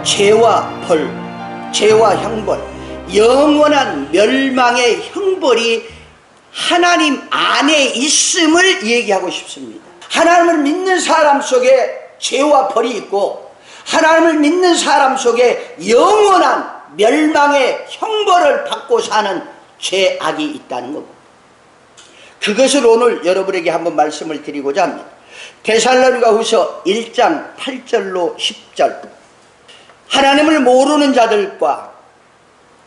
죄와 벌, 죄와 형벌, 영원한 멸망의 형벌이 하나님 안에 있음을 얘기하고 싶습니다. 하나님을 믿는 사람 속에 죄와 벌이 있고 하나님을 믿는 사람 속에 영원한 멸망의 형벌을 받고 사는 죄악이 있다는 겁니다. 그것을 오늘 여러분에게 한번 말씀을 드리고자 합니다. 데살로니가후서 1장 8절로 10절. 하나님을 모르는 자들과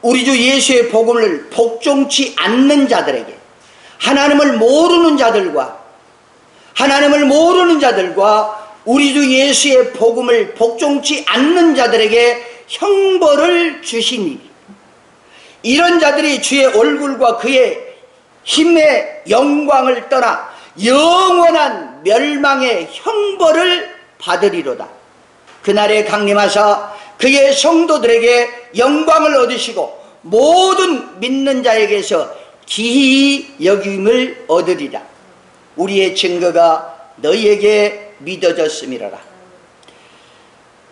우리 주 예수의 복음을 복종치 않는 자들에게, 하나님을 모르는 자들과 우리 주 예수의 복음을 복종치 않는 자들에게 형벌을 주시니, 이런 자들이 주의 얼굴과 그의 힘의 영광을 떠나 영원한 멸망의 형벌을 받으리로다. 그날에 강림하사 그의 성도들에게 영광을 얻으시고 모든 믿는 자에게서 기히 여김을 얻으리라. 우리의 증거가 너희에게 믿어졌음이로라.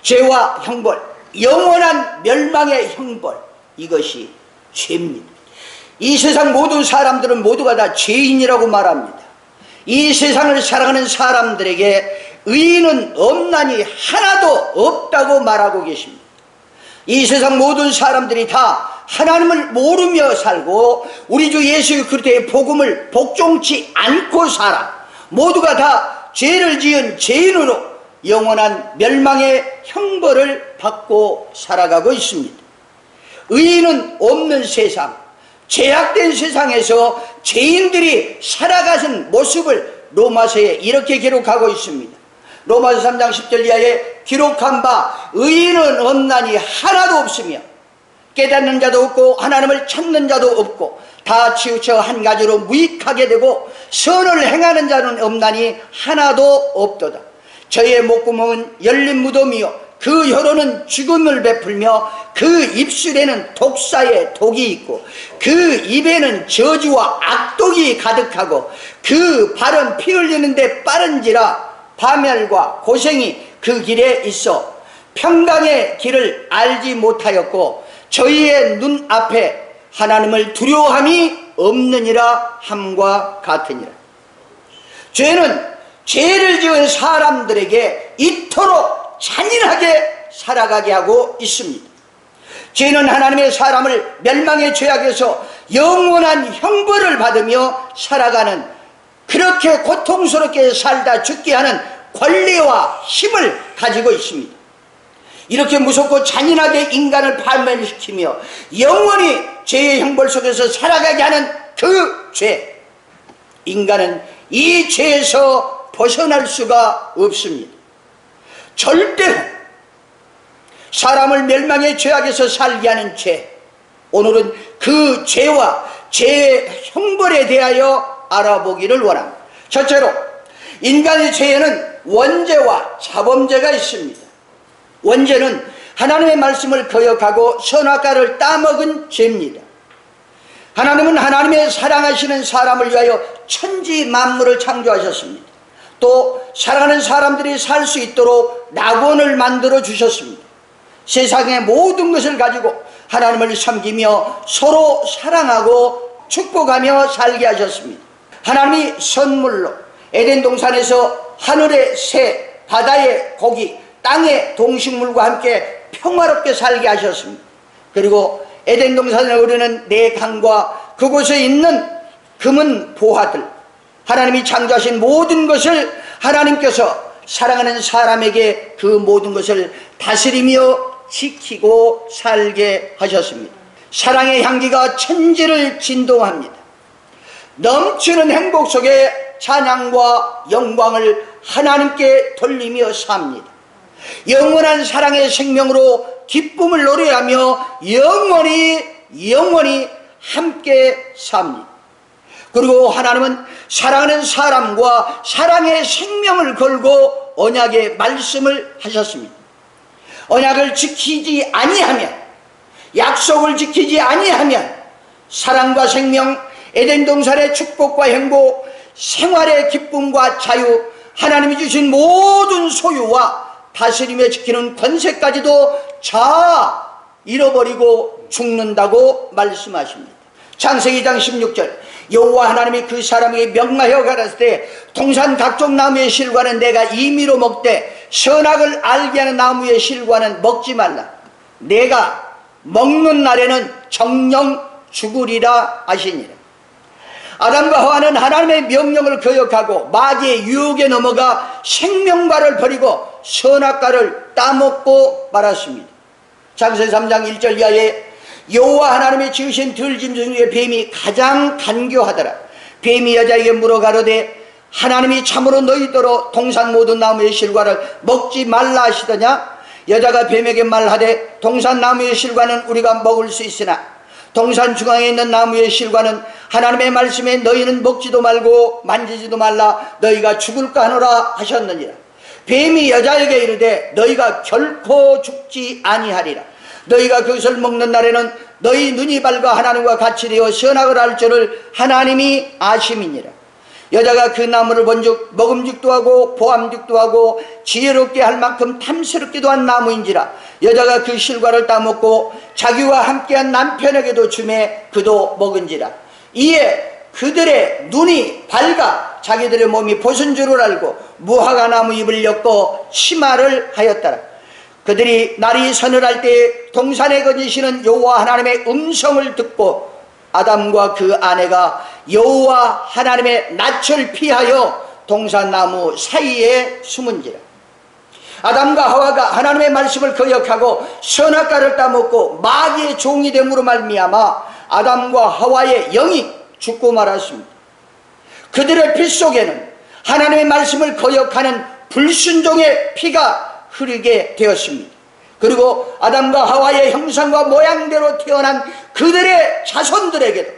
죄와 형벌, 영원한 멸망의 형벌, 이것이 죄입니다. 이 세상 모든 사람들은 모두가 다 죄인이라고 말합니다. 이 세상을 살아가는 사람들에게 의인은 없나니 하나도 없다고 말하고 계십니다. 이 세상 모든 사람들이 다 하나님을 모르며 살고 우리 주 예수 그리스도의 복음을 복종치 않고 살아 모두가 다 죄를 지은 죄인으로 영원한 멸망의 형벌을 받고 살아가고 있습니다. 의인은 없는 세상, 죄악된 세상에서 죄인들이 살아가는 모습을 로마서에 이렇게 기록하고 있습니다. 로마서 3장 10절 이하에 기록한 바 의인은 없나니 하나도 없으며 깨닫는 자도 없고 하나님을 찾는 자도 없고 다 치우쳐 한 가지로 무익하게 되고 선을 행하는 자는 없나니 하나도 없도다. 저의 목구멍은 열린 무덤이요 그 혀로는 죽음을 베풀며 그 입술에는 독사의 독이 있고 그 입에는 저주와 악독이 가득하고 그 발은 피 흘리는데 빠른지라 파멸과 고생이 그 길에 있어 평강의 길을 알지 못하였고 저희의 눈앞에 하나님을 두려워함이 없느니라 함과 같으니라. 죄는 죄를 지은 사람들에게 이토록 잔인하게 살아가게 하고 있습니다. 죄는 하나님의 사람을 멸망의 죄악에서 영원한 형벌을 받으며 살아가는, 그렇게 고통스럽게 살다 죽게 하는 권리와 힘을 가지고 있습니다. 이렇게 무섭고 잔인하게 인간을 파멸시키며 영원히 죄의 형벌 속에서 살아가게 하는 그 죄, 인간은 이 죄에서 벗어날 수가 없습니다. 절대로 사람을 멸망의 죄악에서 살게 하는 죄, 오늘은 그 죄와 죄의 형벌에 대하여 알아보기를 원합니다. 첫째로 인간의 죄에는 원죄와 자범죄가 있습니다. 원죄는 하나님의 말씀을 거역하고 선악과를 따먹은 죄입니다. 하나님은 하나님의 사랑하시는 사람을 위하여 천지 만물을 창조하셨습니다. 또 사랑하는 사람들이 살 수 있도록 낙원을 만들어 주셨습니다. 세상의 모든 것을 가지고 하나님을 섬기며 서로 사랑하고 축복하며 살게 하셨습니다. 하나님이 선물로 에덴 동산에서 하늘의 새, 바다의 고기, 땅의 동식물과 함께 평화롭게 살게 하셨습니다. 그리고 에덴 동산에 흐르는 네 강과 그곳에 있는 금은 보화들, 하나님이 창조하신 모든 것을 하나님께서 사랑하는 사람에게 그 모든 것을 다스리며 지키고 살게 하셨습니다. 사랑의 향기가 천지를 진동합니다. 넘치는 행복 속에 찬양과 영광을 하나님께 돌리며 삽니다. 영원한 사랑의 생명으로 기쁨을 노래하며 영원히 함께 삽니다. 그리고 하나님은 사랑하는 사람과 사랑의 생명을 걸고 언약의 말씀을 하셨습니다. 언약을 지키지 아니하면, 약속을 지키지 아니하면 사랑과 생명, 에덴 동산의 축복과 행복, 생활의 기쁨과 자유, 하나님이 주신 모든 소유와 다스리며 지키는 권세까지도 잃어버리고 죽는다고 말씀하십니다. 창세기 2장 16절 여호와 하나님이 그 사람에게 명하여 가라사대 때 동산 각종 나무의 실과는 내가 임의로 먹되 선악을 알게 하는 나무의 실과는 먹지 말라. 내가 먹는 날에는 정령 죽으리라 하시니라. 아담과 하와는 하나님의 명령을 거역하고 마귀의 유혹에 넘어가 생명과를 버리고 선악과를 따먹고 말았습니다. 창세기 3장 1절 이하에 여호와 하나님이 지으신 들짐승 중에 뱀이 가장 간교하더라. 뱀이 여자에게 물어 가로되 하나님이 참으로 너희더러 동산 모든 나무의 실과를 먹지 말라 하시더냐? 여자가 뱀에게 말하되 동산 나무의 실과는 우리가 먹을 수 있으나 동산 중앙에 있는 나무의 실과는 하나님의 말씀에 너희는 먹지도 말고 만지지도 말라 너희가 죽을까 하노라 하셨느니라. 뱀이 여자에게 이르되 너희가 결코 죽지 아니하리라. 너희가 그것을 먹는 날에는 너희 눈이 밝아 하나님과 같이 되어 선악을 알 줄을 하나님이 아심이니라. 여자가 그 나무를 본즉 먹음직도 하고 보암직도 하고 지혜롭게 할 만큼 탐스럽기도 한 나무인지라. 여자가 그 실과를 따먹고 자기와 함께한 남편에게도 주매 그도 먹은지라. 이에 그들의 눈이 밝아 자기들의 몸이 벗은 줄을 알고 무화과 나무 잎을 엮고 치마를 하였더라. 그들이 날이 서늘할 때 동산에 거니시는 여호와 하나님의 음성을 듣고 아담과 그 아내가 여호와 하나님의 낯을 피하여 동산나무 사이에 숨은지라. 아담과 하와가 하나님의 말씀을 거역하고 선악과를 따먹고 마귀의 종이 됨으로 말미암아 아담과 하와의 영이 죽고 말았습니다. 그들의 피 속에는 하나님의 말씀을 거역하는 불순종의 피가 흐르게 되었습니다. 그리고 아담과 하와의 형상과 모양대로 태어난 그들의 자손들에게도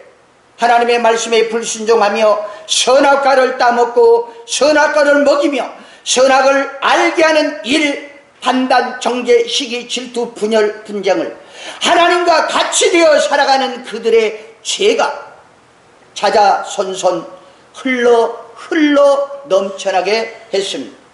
하나님의 말씀에 불순종하며 선악과를 따먹고 선악과를 먹이며 선악을 알게 하는 일, 판단, 정죄, 시기, 질투, 분열, 분쟁을 하나님과 같이 되어 살아가는 그들의 죄가 자자손손 흘러 넘쳐나게 했습니다.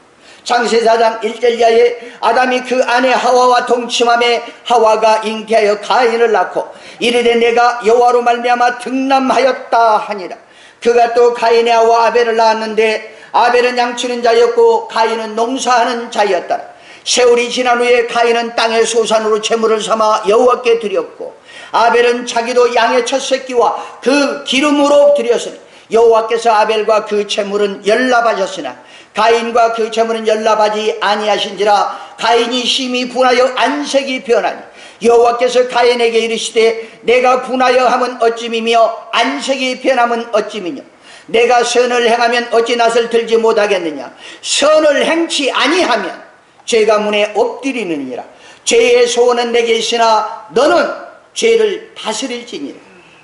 창세기 4장 1절 이하에 아담이 그 아내 하와와 동침함에 하와가 잉태하여 가인을 낳고 이르되 내가 여호와로 말미암아 등남하였다 하니라. 그가 또 가인의 아와 아벨을 낳았는데 아벨은 양치는 자였고 가인은 농사하는 자였다. 세월이 지난 후에 가인은 땅의 소산으로 제물을 삼아 여호와께 드렸고 아벨은 자기도 양의 첫 새끼와 그 기름으로 드렸으니 여호와께서 아벨과 그 제물은 연락하셨으나 가인과 그 제물은 연락하지 아니하신지라. 가인이 심히 분하여 안색이 변하니 여호와께서 가인에게 이르시되 내가 분하여 함은 어찌미며 안색이 변함은 어찌미뇨. 내가 선을 행하면 어찌 낯을 들지 못하겠느냐. 선을 행치 아니하면 죄가 문에 엎드리느니라. 죄의 소원은 내게 있으나 너는 죄를 다스릴지니라.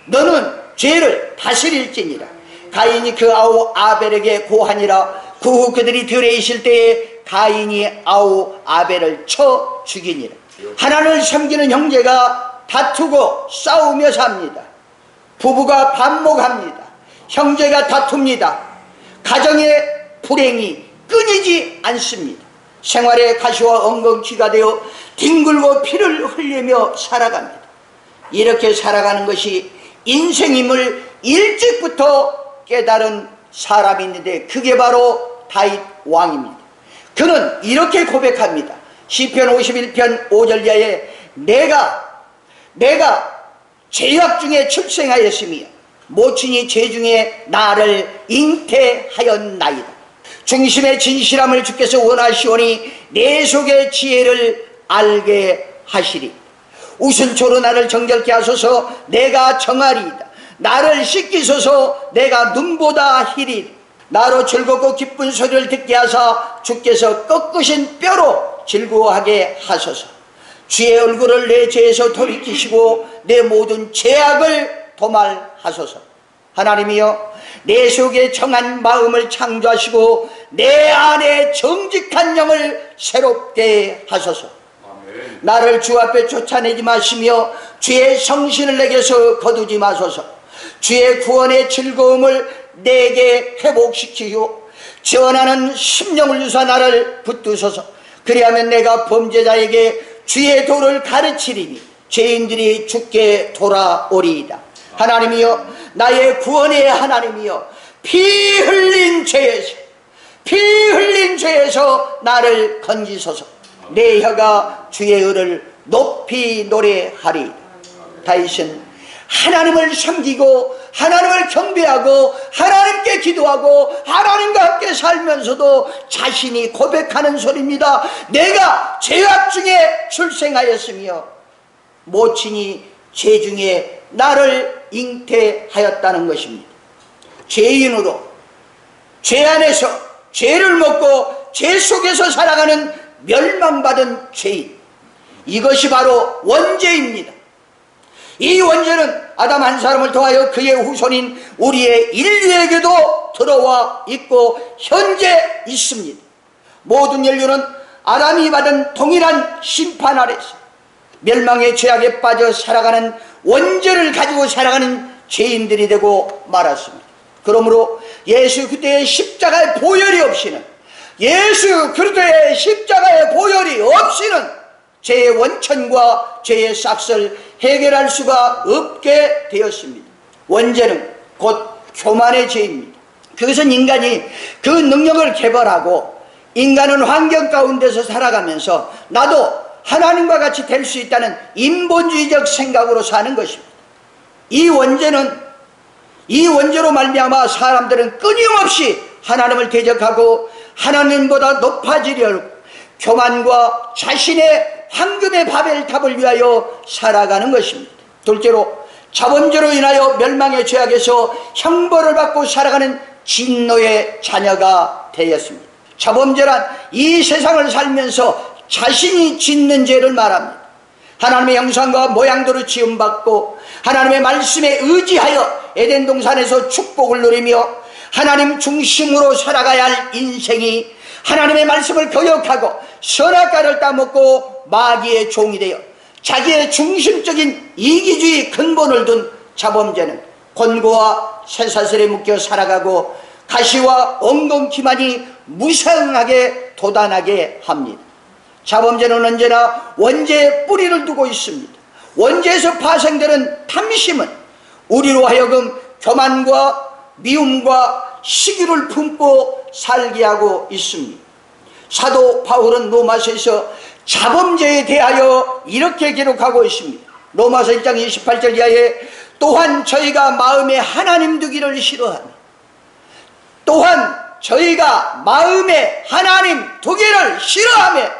너는 죄를 다스릴지니라. 가인이 그 아우 아벨에게 고하니라. 그 후 그들이 들에 있을 때에 가인이 아우 아벨을 쳐 죽이니라. 하나님을 섬기는 형제가 다투고 싸우며 삽니다. 부부가 반목합니다. 형제가 다툽니다. 가정의 불행이 끊이지 않습니다. 생활의 가시와 엉겅퀴가 되어 뒹굴고 피를 흘리며 살아갑니다. 이렇게 살아가는 것이 인생임을 일찍부터 깨달은 사람이 있는데 그게 바로 다윗 왕입니다. 그는 이렇게 고백합니다. 시편 51편 5절 이하에 내가 죄악 중에 출생하였으며 모친이 죄 중에 나를 잉태하였나이다. 중심의 진실함을 주께서 원하시오니 내 속의 지혜를 알게 하시리. 웃음초로 나를 정결케 하소서. 내가 정하리이다. 나를 씻기소서. 내가 눈보다 희리. 나로 즐겁고 기쁜 소리를 듣게 하사 주께서 꺾으신 뼈로 즐거워하게 하소서. 주의 얼굴을 내 죄에서 돌이키시고 내 모든 죄악을 도말하소서. 하나님이여 내 속에 정한 마음을 창조하시고 내 안에 정직한 영을 새롭게 하소서. 아멘. 나를 주 앞에 쫓아내지 마시며 주의 성신을 내게서 거두지 마소서. 주의 구원의 즐거움을 내게 회복시키고 전하는 심령을 주사 나를 붙드소서. 그리하면 내가 범죄자에게 주의 도를 가르치리니 죄인들이 죽게 돌아오리이다. 하나님이여, 나의 구원의 하나님이여, 피 흘린 죄에서 나를 건지소서. 내 혀가 주의 의를 높이 노래하리이다. 다윗은 하나님을 섬기고 하나님을 경배하고 하나님께 기도하고 하나님과 함께 살면서도 자신이 고백하는 소리입니다. 내가 죄악 중에 출생하였으며 모친이 죄 중에 나를 잉태하였다는 것입니다. 죄인으로 죄 안에서 죄를 먹고 죄 속에서 살아가는 멸망받은 죄인, 이것이 바로 원죄입니다. 이 원죄는 아담 한 사람을 통하여 그의 후손인 우리의 인류에게도 들어와 있고 현재 있습니다. 모든 인류는 아담이 받은 동일한 심판 아래서 멸망의 죄악에 빠져 살아가는 원죄를 가지고 살아가는 죄인들이 되고 말았습니다. 그러므로 예수 그리스도의 십자가의 보혈이 없이는, 예수 그리스도의 십자가의 보혈이 없이는 죄의 원천과 죄의 싹을 해결할 수가 없게 되었습니다. 원죄는 곧 교만의 죄입니다. 그것은 인간이 그 능력을 개발하고 인간은 환경 가운데서 살아가면서 나도 하나님과 같이 될 수 있다는 인본주의적 생각으로 사는 것입니다. 이 원죄로 말미암아 사람들은 끊임없이 하나님을 대적하고 하나님보다 높아지려고 교만과 자신의 황금의 바벨탑을 위하여 살아가는 것입니다. 둘째로 자범죄로 인하여 멸망의 죄악에서 형벌을 받고 살아가는 진노의 자녀가 되었습니다. 자범죄란 이 세상을 살면서 자신이 짓는 죄를 말합니다. 하나님의 형상과 모양대로 지음받고 하나님의 말씀에 의지하여 에덴 동산에서 축복을 누리며 하나님 중심으로 살아가야 할 인생이 하나님의 말씀을 거역하고 선악과를 따먹고 마귀의 종이 되어 자기의 중심적인 이기주의 근본을 둔 자범죄는 권고와 쇠사슬에 묶여 살아가고 가시와 엉겅퀴만이 무상하게 도단하게 합니다. 자범죄는 언제나 원죄의 뿌리를 두고 있습니다. 원죄에서 파생되는 탐심은 우리로 하여금 교만과 미움과 시기를 품고 살게 하고 있습니다. 사도 바울은 로마서에서 자범죄에 대하여 이렇게 기록하고 있습니다. 로마서 1장 28절 이하에 또한 저희가 마음에 하나님 두기를 싫어하며, 또한 저희가 마음에 하나님 두기를 싫어하며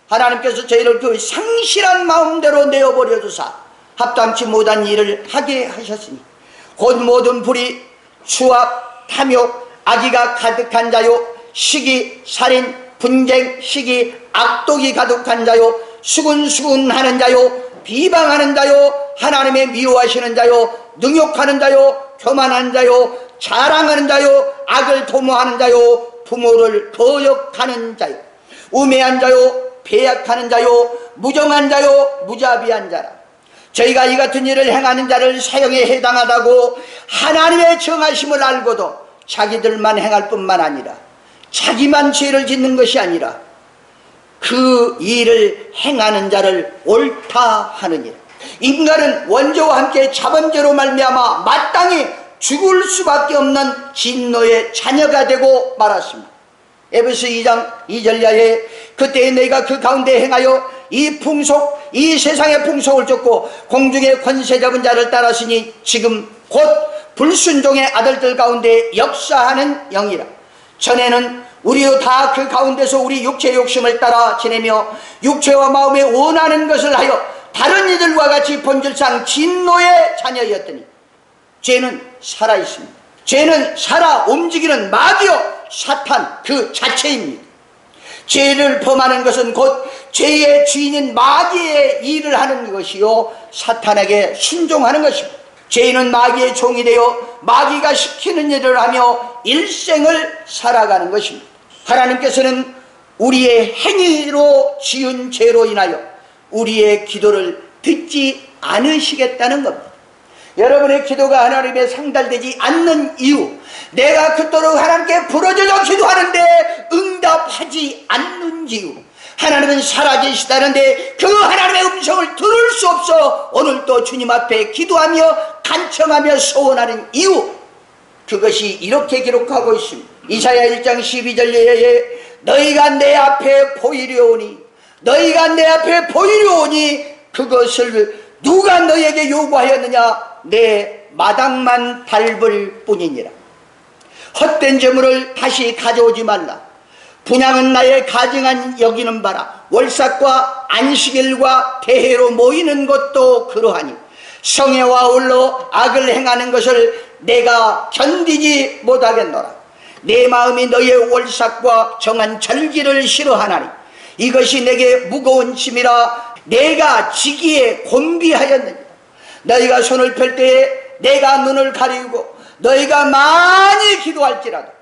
하나님께서 저희를 그 상실한 마음대로 내어버려 두사 합당치 못한 일을 하게 하셨으니 곧 모든 불의, 추악, 탐욕, 악의가 가득한 자요, 시기, 살인, 분쟁, 시기, 악독이 가득한 자요, 수군수군하는 자요, 비방하는 자요, 하나님의 미워하시는 자요, 능욕하는 자요, 교만한 자요, 자랑하는 자요, 악을 도모하는 자요, 부모를 거역하는 자요, 우매한 자요, 배약하는 자요, 무정한 자요, 무자비한 자라. 저희가 이 같은 일을 행하는 자를 사형에 해당하다고 하나님의 정하심을 알고도 자기들만 행할 뿐만 아니라 자기만 죄를 짓는 것이 아니라 그 일을 행하는 자를 옳다 하느니라. 인간은 원죄와 함께 자범죄로 말미암아 마땅히 죽을 수밖에 없는 진노의 자녀가 되고 말았습니다. 에베소 2장 2절 이하에 그때에 너희가 그 가운데 행하여 이 풍속, 이 세상의 풍속을 쫓고 공중의 권세 잡은 자를 따랐으니 지금 곧 불순종의 아들들 가운데 역사하는 영이라. 전에는 우리도 다 그 가운데서 우리 육체의 욕심을 따라 지내며 육체와 마음에 원하는 것을 하여 다른 이들과 같이 본질상 진노의 자녀였더니 죄는 살아있습니다. 죄는 살아 움직이는 마귀요 사탄 그 자체입니다. 죄를 범하는 것은 곧 죄의 주인인 마귀의 일을 하는 것이요 사탄에게 순종하는 것입니다. 죄인은 마귀의 종이 되어 마귀가 시키는 일을 하며 일생을 살아가는 것입니다. 하나님께서는 우리의 행위로 지은 죄로 인하여 우리의 기도를 듣지 않으시겠다는 겁니다. 여러분의 기도가 하나님에 상달되지 않는 이유, 내가 그토록 하나님께 부르짖어 기도하는데 응답하지 않는 이유, 하나님은 살아계시다는데 그 하나님의 음성을 들을 수 없어 오늘도 주님 앞에 기도하며 간청하며 소원하는 이유, 그것이 이렇게 기록하고 있습니다. 이사야 1장 12절에 너희가 내 앞에 보이려오니, 너희가 내 앞에 보이려오니 그것을 누가 너희에게 요구하였느냐? 내 마당만 밟을 뿐이니라. 헛된 재물을 다시 가져오지 말라. 분향은 나의 가증한 여기는 바라. 월삭과 안식일과 대회로 모이는 것도 그러하니 성회와 아울러 악을 행하는 것을 내가 견디지 못하겠노라. 내 마음이 너의 월삭과 정한 절기를 싫어하나니 이것이 내게 무거운 짐이라 내가 지기에 곤비하였느니라. 너희가 손을 펼 때에 내가 눈을 가리우고 너희가 많이 기도할지라도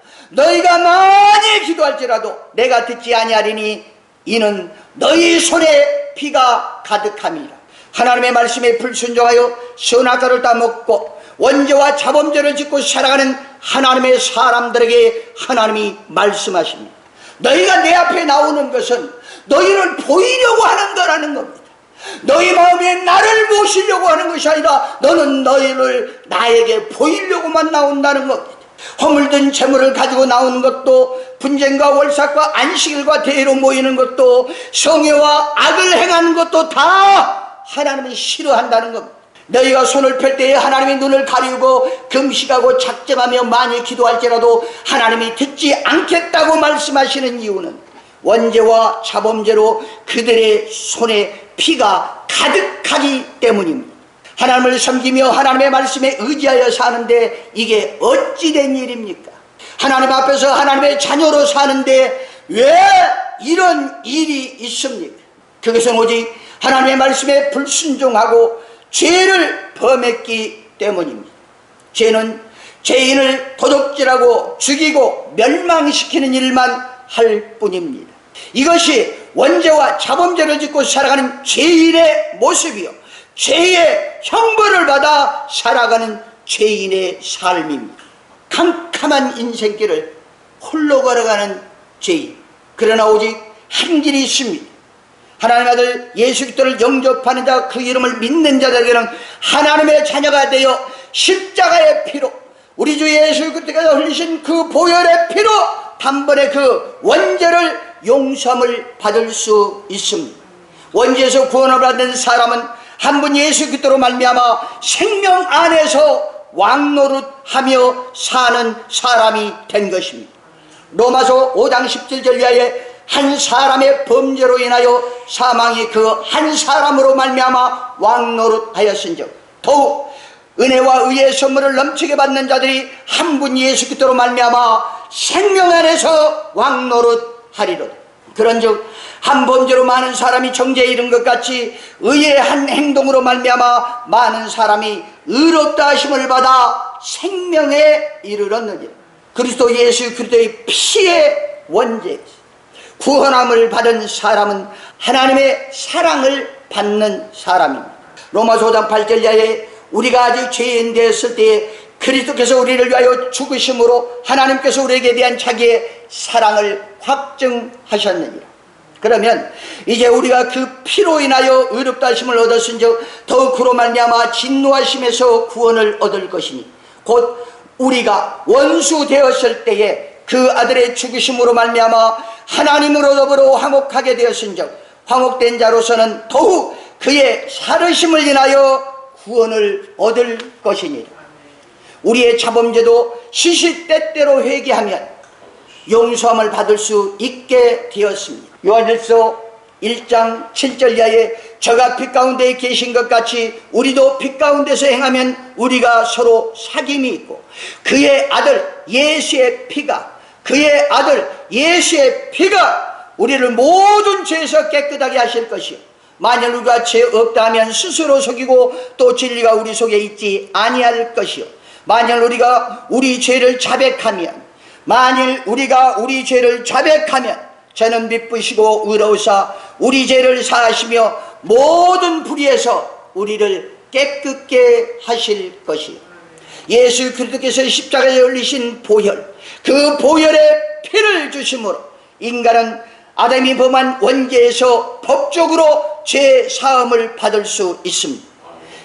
내가 듣지 아니하리니 이는 너희 손에 피가 가득함이라. 하나님의 말씀에 불순종하여 선악과를 따먹고 원죄와 자범죄를 짓고 살아가는 하나님의 사람들에게 하나님이 말씀하십니다. 너희가 내 앞에 나오는 것은 너희를 보이려고 하는 거라는 겁니다. 너희 마음에 나를 모시려고 하는 것이 아니라 너는 너희를 나에게 보이려고만 나온다는 겁니다. 허물든 재물을 가지고 나오는 것도, 분쟁과 월삭과 안식일과 대회로 모이는 것도, 성회와 악을 행하는 것도 다 하나님은 싫어한다는 겁니다. 너희가 손을 펼 때에 하나님이 눈을 가리우고 금식하고 작정하며 많이 기도할지라도 하나님이 듣지 않겠다고 말씀하시는 이유는 원죄와 자범죄로 그들의 손에 피가 가득하기 때문입니다. 하나님을 섬기며 하나님의 말씀에 의지하여 사는데 이게 어찌 된 일입니까? 하나님 앞에서 하나님의 자녀로 사는데 왜 이런 일이 있습니까? 그것은 오직 하나님의 말씀에 불순종하고 죄를 범했기 때문입니다. 죄는 죄인을 도둑질하고 죽이고 멸망시키는 일만 할 뿐입니다. 이것이 원죄와 자범죄를 짓고 살아가는 죄인의 모습이요, 죄의 형벌을 받아 살아가는 죄인의 삶입니다. 캄캄한 인생길을 홀로 걸어가는 죄인. 그러나 오직 한 길이 있습니다. 하나님 아들 예수 그리스도를 영접하는 자, 그 이름을 믿는 자들에게는 하나님의 자녀가 되어 십자가의 피로, 우리 주 예수 그리스도께서 흘리신 그 보혈의 피로 단번에 그 원죄를 용서함을 받을 수 있습니다. 원죄에서 구원을 받는 사람은 한 분 예수 그리스도로 말미암아 생명 안에서 왕노릇하며 사는 사람이 된 것입니다. 로마서 5장 17절 이하에 한 사람의 범죄로 인하여 사망이 그 한 사람으로 말미암아 왕노릇하였은즉 더욱 은혜와 의의 선물을 넘치게 받는 자들이 한 분 예수 그리스도로 말미암아 생명 안에서 왕노릇하리로다. 그런즉 한 범죄로 많은 사람이 정죄에 이른 것 같이 의의 한 행동으로 말미암아 많은 사람이 의롭다 하심을 받아 생명에 이르렀느니라. 그리스도 예수 그리스도의 피의 원죄 구원함을 받은 사람은 하나님의 사랑을 받는 사람입니다. 로마서 5장 8절 이하에 우리가 아직 죄인 되었을 때에 그리스도께서 우리를 위하여 죽으심으로 하나님께서 우리에게 대한 자기의 사랑을 확증하셨느니라. 그러면 이제 우리가 그 피로 인하여 의롭다 하심을 얻었은즉 더욱 그로 말미암아 진노하심에서 구원을 얻을 것이니 곧 우리가 원수 되었을 때에 그 아들의 죽으심으로 말미암아 하나님으로 더불어 화목하게 되었은즉 화목된 자로서는 더욱 그의 살으심을 인하여 구원을 얻을 것이니라. 우리의 자범죄도 시시때때로 회개하면 용서함을 받을 수 있게 되었습니다. 요한일서 1장 7절 이하에 저가 빛 가운데 계신 것 같이 우리도 빛 가운데서 행하면 우리가 서로 사귐이 있고 그의 아들 예수의 피가 우리를 모든 죄에서 깨끗하게 하실 것이요 만일 우리가 죄 없다 하면 스스로 속이고 또 진리가 우리 속에 있지 아니할 것이요 만일 우리가 우리 죄를 자백하면 저는 미쁘시고 의로우사 우리 죄를 사하시며 모든 불의에서 우리를 깨끗게 하실 것이요 예수 그리스도께서 십자가에 흘리신 보혈, 그 보혈의 피를 주심으로 인간은 아담이 범한 원죄에서 법적으로 죄 사함을 받을 수 있습니다.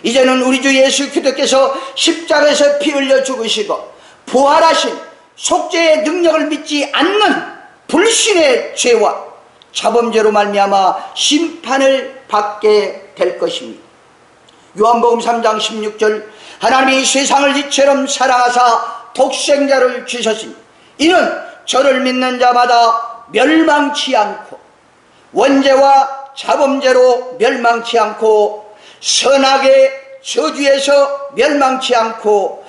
이제는 우리 주 예수 그리스도께서 십자가에서 피 흘려 죽으시고 부활하신 속죄의 능력을 믿지 않는 불신의 죄와 자범죄로 말미암아 심판을 받게 될 것입니다. 요한복음 3장 16절 하나님이 세상을 이처럼 사랑하사 독생자를 주셨으니 이는 저를 믿는 자마다 멸망치 않고 원죄와 자범죄로 멸망치 않고 선악의 저주에서 멸망치 않고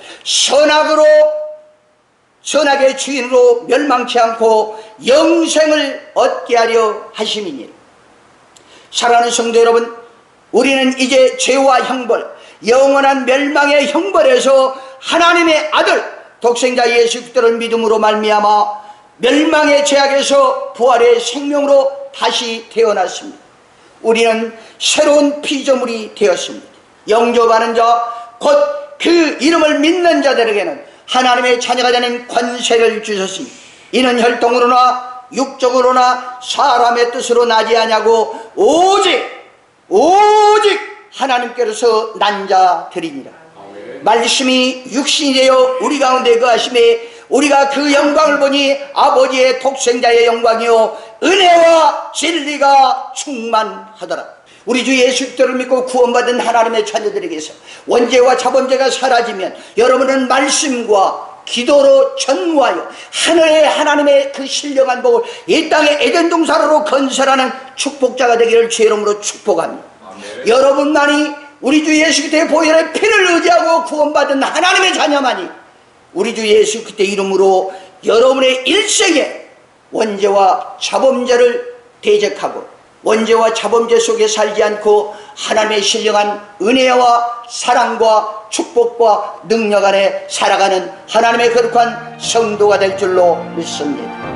선악의 주인으로 멸망치 않고 영생을 얻게 하려 하심이니. 사랑하는 성도 여러분, 우리는 이제 죄와 형벌, 영원한 멸망의 형벌에서 하나님의 아들 독생자 예수 그리스도를 믿음으로 말미암아 멸망의 죄악에서 부활의 생명으로 다시 태어났습니다. 우리는 새로운 피조물이 되었습니다. 영접하는 자, 곧 그 이름을 믿는 자들에게는 하나님의 자녀가 되는 권세를 주셨으니 이는 혈통으로나 육적으로나 사람의 뜻으로 나지 아니하고 오직 하나님께로서 난 자들이니라. 말씀이 육신이 되어 우리 가운데 거하심에 우리가 그 영광을 보니 아버지의 독생자의 영광이요 은혜와 진리가 충만하더라. 우리 주 예수 그리스도를 믿고 구원받은 하나님의 자녀들에게서 원죄와 자범죄가 사라지면 여러분은 말씀과 기도로 전무하여 하늘의 하나님의 그 신령한 복을 이 땅의 에덴 동산으로 건설하는 축복자가 되기를 주의 이름으로 축복합니다. 아멘. 여러분만이 우리 주 예수 그리스도의 보혈의 피를 의지하고 구원받은 하나님의 자녀만이 우리 주 예수 그리스도 이름으로 여러분의 일생에 원죄와 자범죄를 대적하고 원죄와 자범죄 속에 살지 않고 하나님의 신령한 은혜와 사랑과 축복과 능력 안에 살아가는 하나님의 거룩한 성도가 될 줄로 믿습니다.